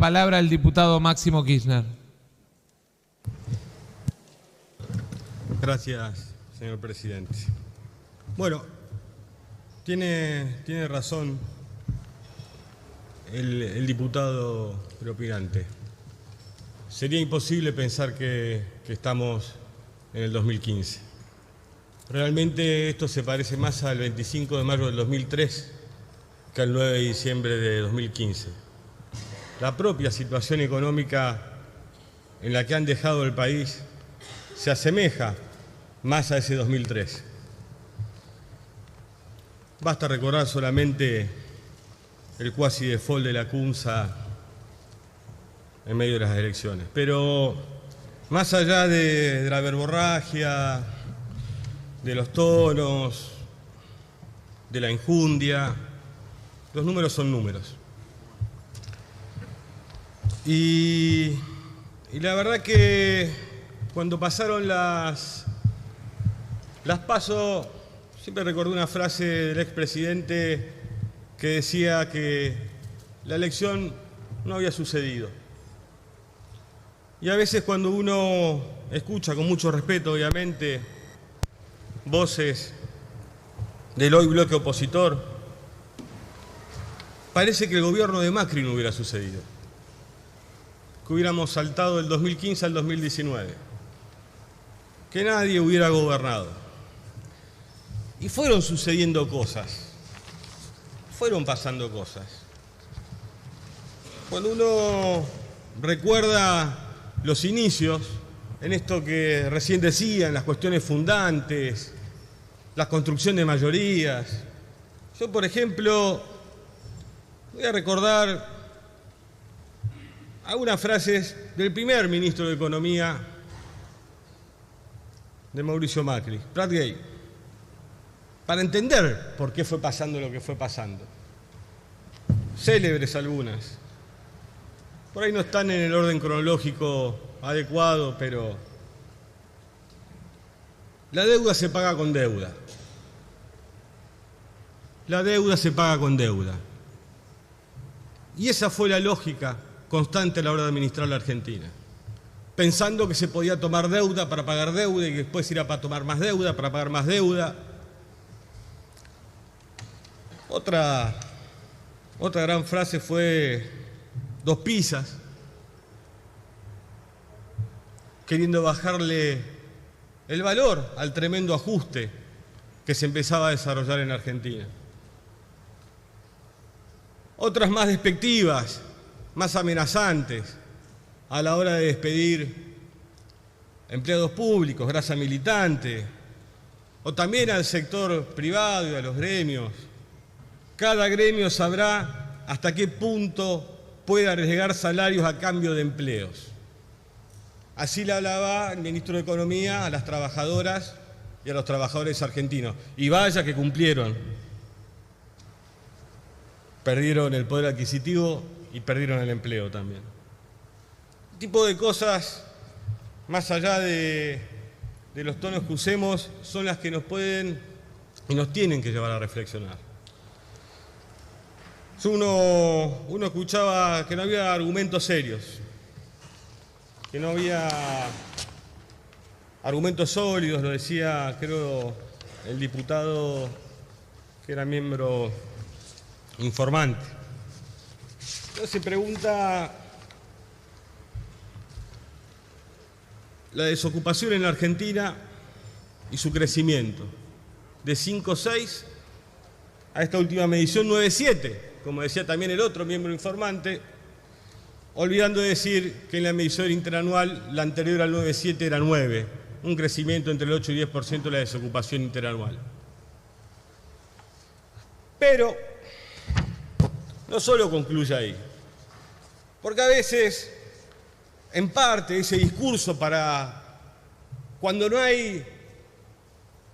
palabra el diputado Máximo Kirchner. Gracias, señor presidente. Bueno, tiene razón el diputado preopinante. Sería imposible pensar que estamos en el 2015. Realmente esto se parece más al 25 de mayo del 2003 que al 9 de diciembre de 2015. La propia situación económica en la que han dejado el país se asemeja más a ese 2003. Basta recordar solamente el cuasi default de la CUNSA en medio de las elecciones. Pero más allá de la verborragia, de los tonos, de la injundia, los números son números. Y la verdad que cuando pasaron las PASO, siempre recordé una frase del expresidente que decía que la elección no había sucedido. Y a veces cuando uno escucha, con mucho respeto obviamente, voces del hoy bloque opositor, parece que el gobierno de Macri no hubiera sucedido, que hubiéramos saltado del 2015 al 2019, que nadie hubiera gobernado. Y fueron sucediendo cosas, fueron pasando cosas. Cuando uno recuerda los inicios, en esto que recién decían, las cuestiones fundantes, la construcción de mayorías. Yo, por ejemplo, voy a recordar algunas frases del primer ministro de Economía de Mauricio Macri, Prat Gay, para entender por qué fue pasando lo que fue pasando. Célebres algunas. Por ahí no están en el orden cronológico adecuado, pero la deuda se paga con deuda. La deuda se paga con deuda. Y esa fue la lógica constante a la hora de administrar la Argentina. Pensando que se podía tomar deuda para pagar deuda y que después ir a para tomar más deuda, para pagar más deuda. Otra gran frase fue dos pizzas, queriendo bajarle el valor al tremendo ajuste que se empezaba a desarrollar en Argentina. Otras más despectivas, más amenazantes, a la hora de despedir empleados públicos, grasa militante, o también al sector privado y a los gremios. Cada gremio sabrá hasta qué punto puede arriesgar salarios a cambio de empleos. Así le hablaba el ministro de Economía a las trabajadoras y a los trabajadores argentinos. Y vaya que cumplieron. Perdieron el poder adquisitivo y perdieron el empleo también. Este tipo de cosas, más allá de los tonos que usemos, son las que nos pueden y nos tienen que llevar a reflexionar. Uno escuchaba que no había argumentos serios, que no había argumentos sólidos, lo decía, creo, el diputado que era miembro informante. Entonces se pregunta, la desocupación en la Argentina y su crecimiento, de 5,6 a esta última medición 9,7, como decía también el otro miembro informante, olvidando de decir que en la medición interanual la anterior al 9,7 era 9, un crecimiento entre el 8 y 10% de la desocupación interanual. Pero no solo concluye ahí, porque a veces, en parte, ese discurso para cuando no hay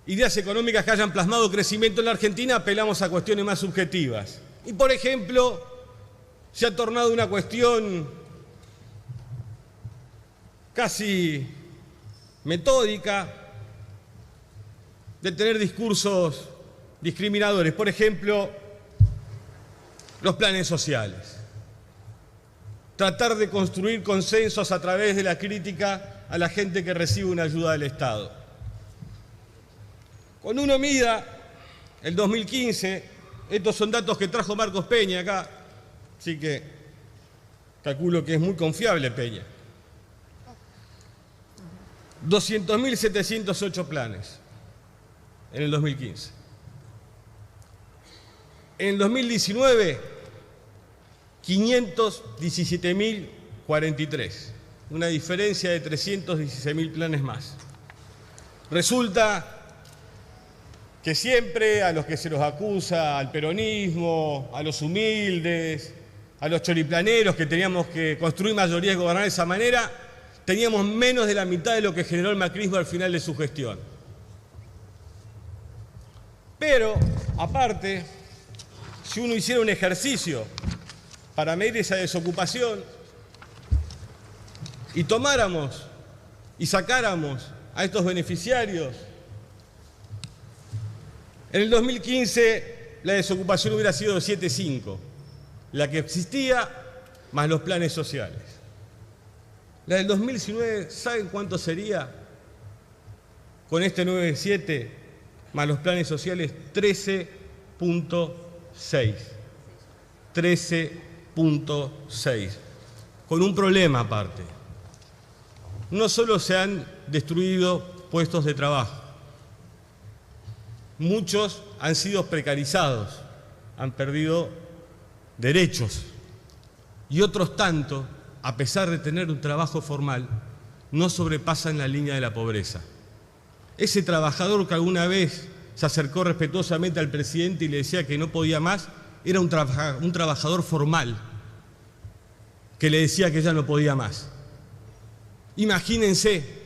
ideas económicas que hayan plasmado crecimiento en la Argentina, apelamos a cuestiones más subjetivas. Y, por ejemplo, se ha tornado una cuestión casi metódica de tener discursos discriminadores. Por ejemplo, los planes sociales. tratar de construir consensos a través de la crítica a la gente que recibe una ayuda del Estado. Cuando uno mida el 2015, estos son datos que trajo Marcos Peña acá, así que calculo que es muy confiable Peña. 200.708 planes en el 2015. En el 2019, 517.043, una diferencia de 316.000 planes más. Resulta que siempre a los que se los acusa, al peronismo, a los humildes, a los choriplaneros que teníamos que construir mayorías y gobernar de esa manera, teníamos menos de la mitad de lo que generó el macrismo al final de su gestión. Pero, aparte, si uno hiciera un ejercicio para medir esa desocupación y tomáramos y sacáramos a estos beneficiarios, en el 2015 la desocupación hubiera sido de 7,5, la que existía más los planes sociales. La del 2019, ¿saben cuánto sería? Con este 9,7 más los planes sociales, 13,6. 13,6. Con un problema aparte. No solo se han destruido puestos de trabajo, muchos han sido precarizados, han perdido derechos, y otros tanto, a pesar de tener un trabajo formal, no sobrepasan la línea de la pobreza. Ese trabajador que alguna vez se acercó respetuosamente al presidente y le decía que no podía más, era un trabajador formal que le decía que ya no podía más. Imagínense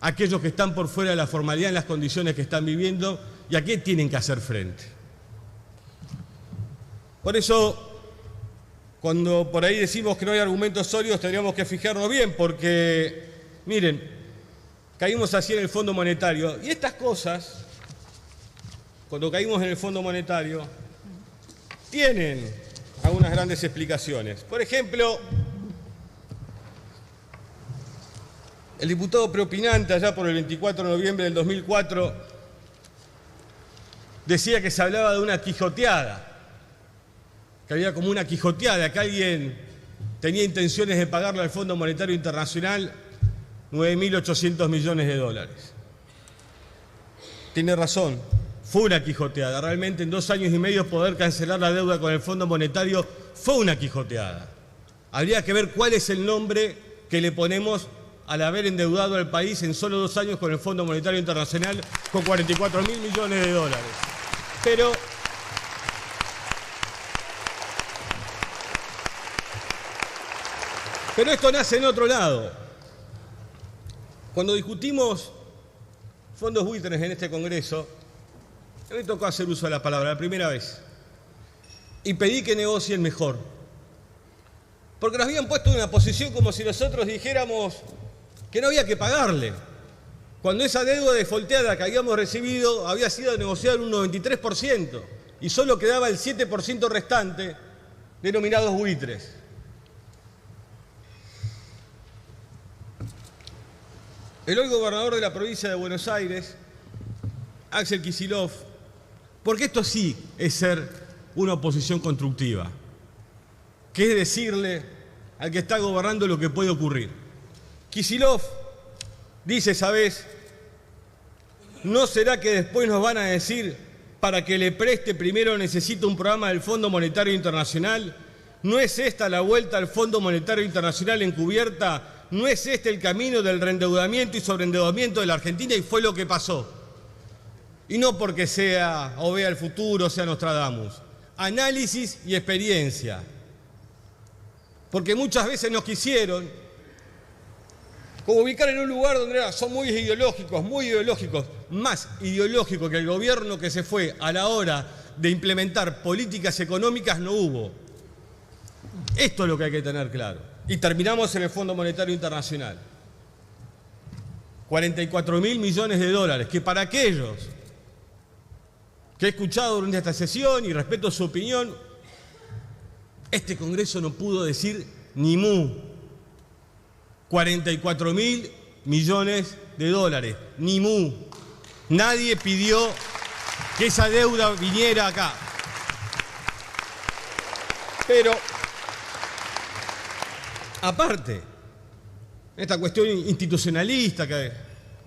aquellos que están por fuera de la formalidad en las condiciones que están viviendo y a qué tienen que hacer frente. Por eso, cuando por ahí decimos que no hay argumentos sólidos, tendríamos que fijarnos bien, porque, miren, caímos así en el Fondo Monetario. Y estas cosas, cuando caímos en el Fondo Monetario, tienen algunas grandes explicaciones. Por ejemplo, el diputado preopinante, allá por el 24 de noviembre del 2004, decía que se hablaba de una quijoteada, que había como una quijoteada, que alguien tenía intenciones de pagarle al Fondo Monetario Internacional 9.800 millones de dólares. Tiene razón, fue una quijoteada. Realmente en 2 años y medio poder cancelar la deuda con el Fondo Monetario fue una quijoteada. Habría que ver cuál es el nombre que le ponemos al haber endeudado al país en solo 2 años con el Fondo Monetario Internacional con 44.000 millones de dólares. Pero esto nace en otro lado. Cuando discutimos fondos buitres en este Congreso, me tocó hacer uso de la palabra la primera vez y pedí que negocien mejor. Porque nos habían puesto en una posición como si nosotros dijéramos que no había que pagarle, cuando esa deuda defolteada que habíamos recibido había sido negociada en un 93% y solo quedaba el 7% restante denominados buitres. El hoy gobernador de la provincia de Buenos Aires, Axel Kicillof, porque esto sí es ser una oposición constructiva, que es decirle al que está gobernando lo que puede ocurrir. Kicillof dice, ¿sabés? ¿No será que después nos van a decir para que le preste primero necesita un programa del Fondo Monetario Internacional? ¿No es esta la vuelta al Fondo Monetario Internacional encubierta? ¿No es este el camino del reendeudamiento y sobreendeudamiento de la Argentina? Y fue lo que pasó. Y no porque sea o vea el futuro, sea Nostradamus. Análisis y experiencia. Porque muchas veces nos quisieron como ubicar en un lugar donde son muy ideológicos, más ideológicos que el gobierno que se fue a la hora de implementar políticas económicas no hubo. Esto es lo que hay que tener claro. Y terminamos en el Fondo Monetario Internacional. 44.000 millones de dólares, que para aquellos que he escuchado durante esta sesión y respeto su opinión, este Congreso no pudo decir ni mu. 44.000 millones de dólares, ni mu. Nadie pidió que esa deuda viniera acá. Pero, aparte, esta cuestión institucionalista que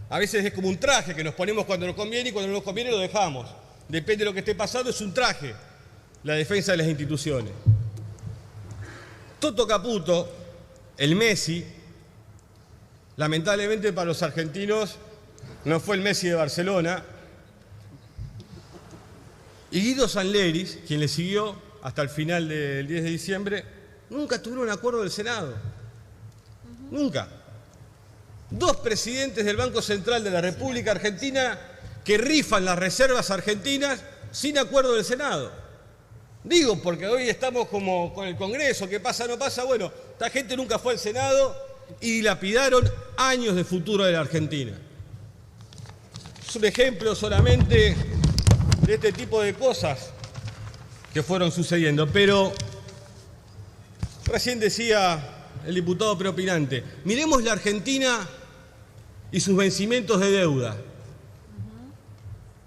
a veces es como un traje que nos ponemos cuando nos conviene y cuando no nos conviene lo dejamos. Depende de lo que esté pasando, es un traje, la defensa de las instituciones. Toto Caputo, el Messi, lamentablemente para los argentinos no fue el Messi de Barcelona, y Guido Sanleris, quien le siguió hasta el final del 10 de diciembre, nunca tuvieron un acuerdo del Senado. Nunca. Dos presidentes del Banco Central de la República Argentina que rifan las reservas argentinas sin acuerdo del Senado. Digo, porque hoy estamos como con el Congreso, ¿qué pasa, no pasa? Bueno, esta gente nunca fue al Senado y dilapidaron años de futuro de la Argentina. Es un ejemplo solamente de este tipo de cosas que fueron sucediendo. Pero recién decía el diputado preopinante, miremos la Argentina y sus vencimientos de deuda.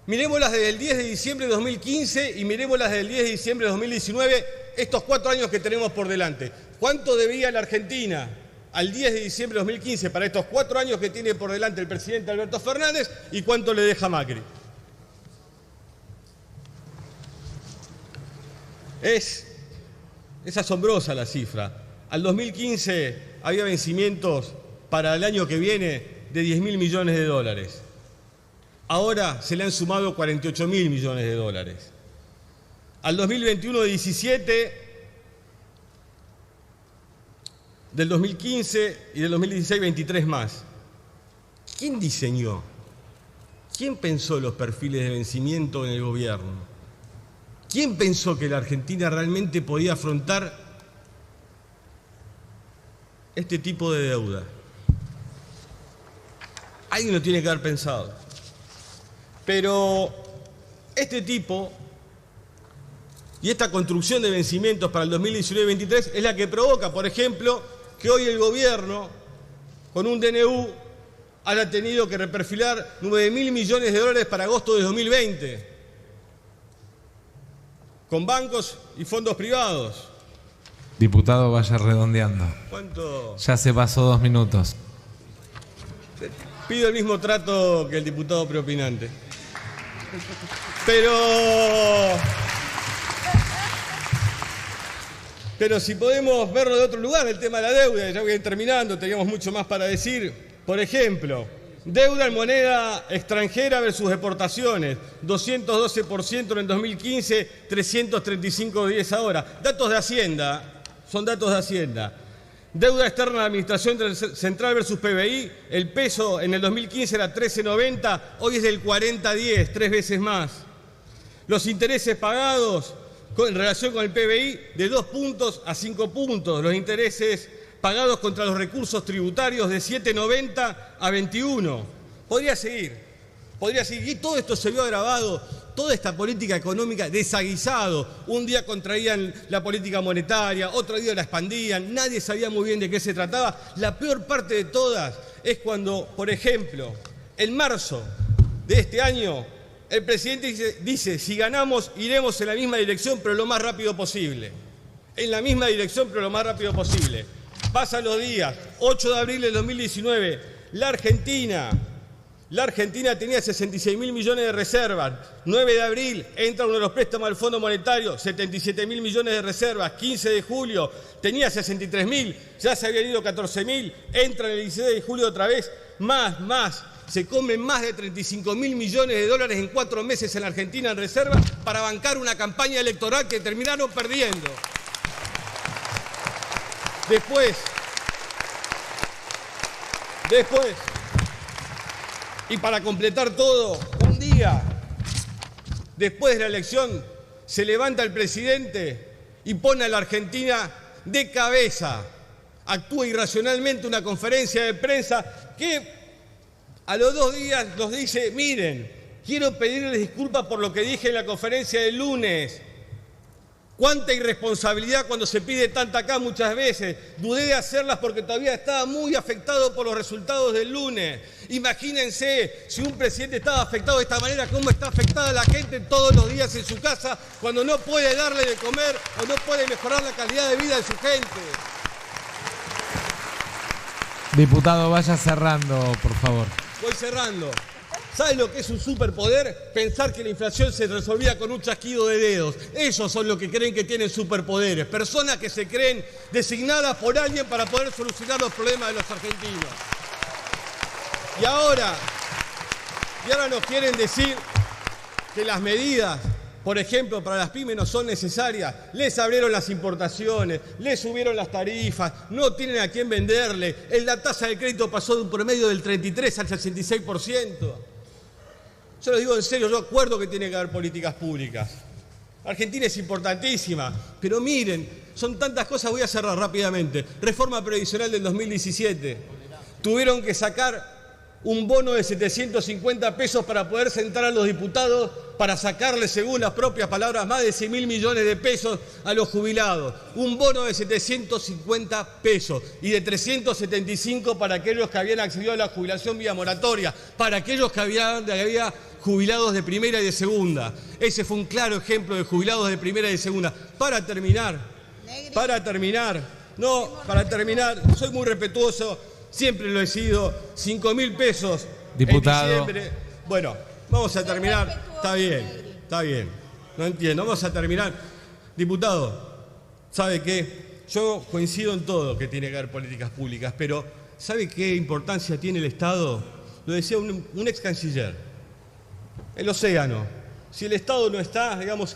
Mirémoslas desde el 10 de diciembre de 2015 y mirémoslas desde el 10 de diciembre de 2019, estos 4 años que tenemos por delante. ¿Cuánto debía la Argentina al 10 de diciembre de 2015 para estos 4 años que tiene por delante el presidente Alberto Fernández y cuánto le deja Macri? Es asombrosa la cifra. Al 2015 había vencimientos para el año que viene de 10.000 millones de dólares. Ahora se le han sumado 48.000 millones de dólares. Al 2021 de 17, del 2015 y del 2016 23 más. ¿Quién diseñó? ¿Quién pensó los perfiles de vencimiento en el gobierno? ¿Quién pensó que la Argentina realmente podía afrontar este tipo de deuda? Alguien lo tiene que haber pensado. Pero este tipo y esta construcción de vencimientos para el 2019-23 es la que provoca, por ejemplo, que hoy el gobierno, con un DNU, haya tenido que reperfilar 9.000 millones de dólares para agosto de 2020, con bancos y fondos privados. Diputado, vaya redondeando. ¿Cuánto? Ya se pasó 2 minutos. Pido el mismo trato que el diputado preopinante. Pero si podemos verlo de otro lugar, el tema de la deuda, ya voy a ir terminando, teníamos mucho más para decir. Por ejemplo, deuda en moneda extranjera versus exportaciones, 212% en el 2015, 335 ahora. Datos de Hacienda, son datos de Hacienda. Deuda externa de la Administración Central versus PBI, el peso en el 2015 era 13,90, hoy es del 40,10, 3 veces más. Los intereses pagados en relación con el PBI de 2 puntos a 5 puntos. Los intereses pagados contra los recursos tributarios de 7,90 a 21. Podría seguir. Y todo esto se vio agravado, toda esta política económica desaguisado. Un día contraían la política monetaria, otro día la expandían, nadie sabía muy bien de qué se trataba. La peor parte de todas es cuando, por ejemplo, en marzo de este año, el presidente dice, si ganamos, iremos en la misma dirección, pero lo más rápido posible. En la misma dirección, pero lo más rápido posible. Pasan los días, 8 de abril del 2019, la Argentina tenía 66.000 millones de reservas. 9 de abril entra uno de los préstamos del Fondo Monetario, 77.000 millones de reservas. 15 de julio tenía 63.000, ya se habían ido 14.000. Entra en el 16 de julio otra vez, más. Se comen más de 35.000 millones de dólares en 4 meses en la Argentina en reserva para bancar una campaña electoral que terminaron perdiendo. Después, y para completar todo, un día después de la elección se levanta el presidente y pone a la Argentina de cabeza. Actúa irracionalmente una conferencia de prensa que a los 2 días nos dice, miren, quiero pedirles disculpas por lo que dije en la conferencia del lunes. Cuánta irresponsabilidad cuando se pide tanta acá muchas veces. Dudé de hacerlas porque todavía estaba muy afectado por los resultados del lunes. Imagínense, si un presidente estaba afectado de esta manera, cómo está afectada la gente todos los días en su casa cuando no puede darle de comer o no puede mejorar la calidad de vida de su gente. Diputado, vaya cerrando, por favor. Voy cerrando. ¿Saben lo que es un superpoder? Pensar que la inflación se resolvía con un chasquido de dedos. Ellos son los que creen que tienen superpoderes. Personas que se creen designadas por alguien para poder solucionar los problemas de los argentinos. Y ahora nos quieren decir que las medidas, por ejemplo, para las pymes no son necesarias. Les abrieron las importaciones, les subieron las tarifas, no tienen a quién venderle. La tasa de crédito pasó de un promedio del 33 al 66%. Yo lo digo en serio, yo acuerdo que tiene que haber políticas públicas. Argentina es importantísima, pero miren, son tantas cosas, voy a cerrar rápidamente. Reforma previsional del 2017. Tuvieron que sacar un bono de 750 pesos para poder sentar a los diputados para sacarle, según las propias palabras, más de 100.000 millones de pesos a los jubilados. Un bono de 750 pesos y de 375 para aquellos que habían accedido a la jubilación vía moratoria, para aquellos que había jubilados de primera y de segunda. Ese fue un claro ejemplo de jubilados de primera y de segunda. Para terminar, soy muy respetuoso, siempre lo he sido, 5.000 pesos Diputado. en diciembre. Bueno, vamos a terminar. Está bien. No entiendo, vamos a terminar. Diputado, ¿sabe qué? Yo coincido en todo que tiene que haber políticas públicas, pero ¿sabe qué importancia tiene el Estado? Lo decía un ex canciller. El océano. Si el Estado no está, digamos,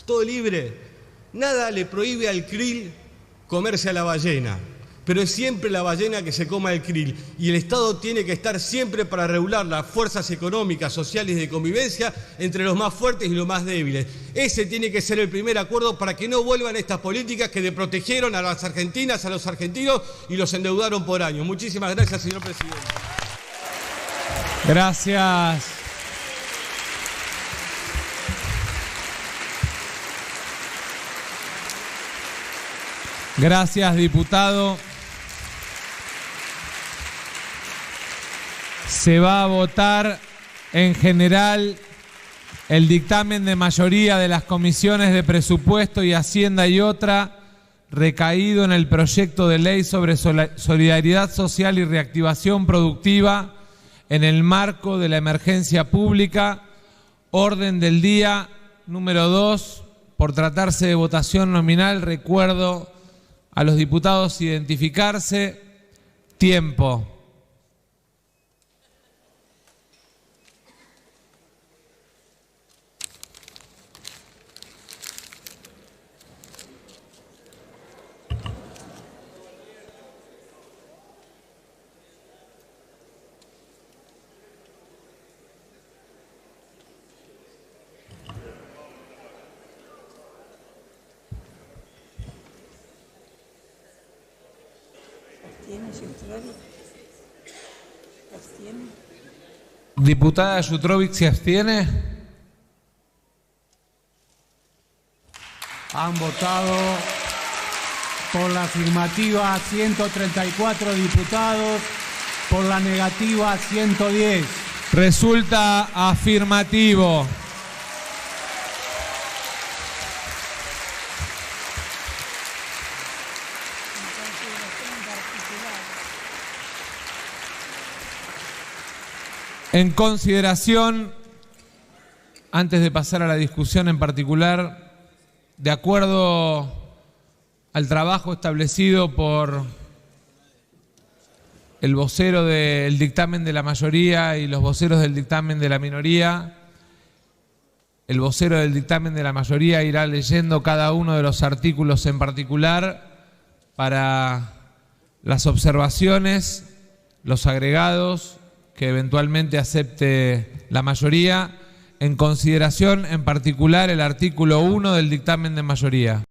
todo libre, nada le prohíbe al krill comerse a la ballena. Pero es siempre la ballena que se coma el krill. Y el Estado tiene que estar siempre para regular las fuerzas económicas, sociales y de convivencia entre los más fuertes y los más débiles. Ese tiene que ser el primer acuerdo para que no vuelvan estas políticas que desprotegieron a las argentinas, a los argentinos y los endeudaron por años. Muchísimas gracias, señor presidente. Gracias. Gracias, diputado. Se va a votar en general el dictamen de mayoría de las comisiones de presupuesto y Hacienda y otra recaído en el proyecto de ley sobre solidaridad social y reactivación productiva en el marco de la emergencia pública. Orden del día número 2. Por tratarse de votación nominal, recuerdo a los diputados identificarse. Tiempo. Diputada Yutrovic, ¿se abstiene? Han votado por la afirmativa 134 diputados, por la negativa 110. Resulta afirmativo. En consideración, antes de pasar a la discusión en particular, de acuerdo al trabajo establecido por el vocero del dictamen de la mayoría y los voceros del dictamen de la minoría, el vocero del dictamen de la mayoría irá leyendo cada uno de los artículos en particular para las observaciones, los agregados que eventualmente acepte la mayoría, en consideración en particular el artículo 1 del dictamen de mayoría.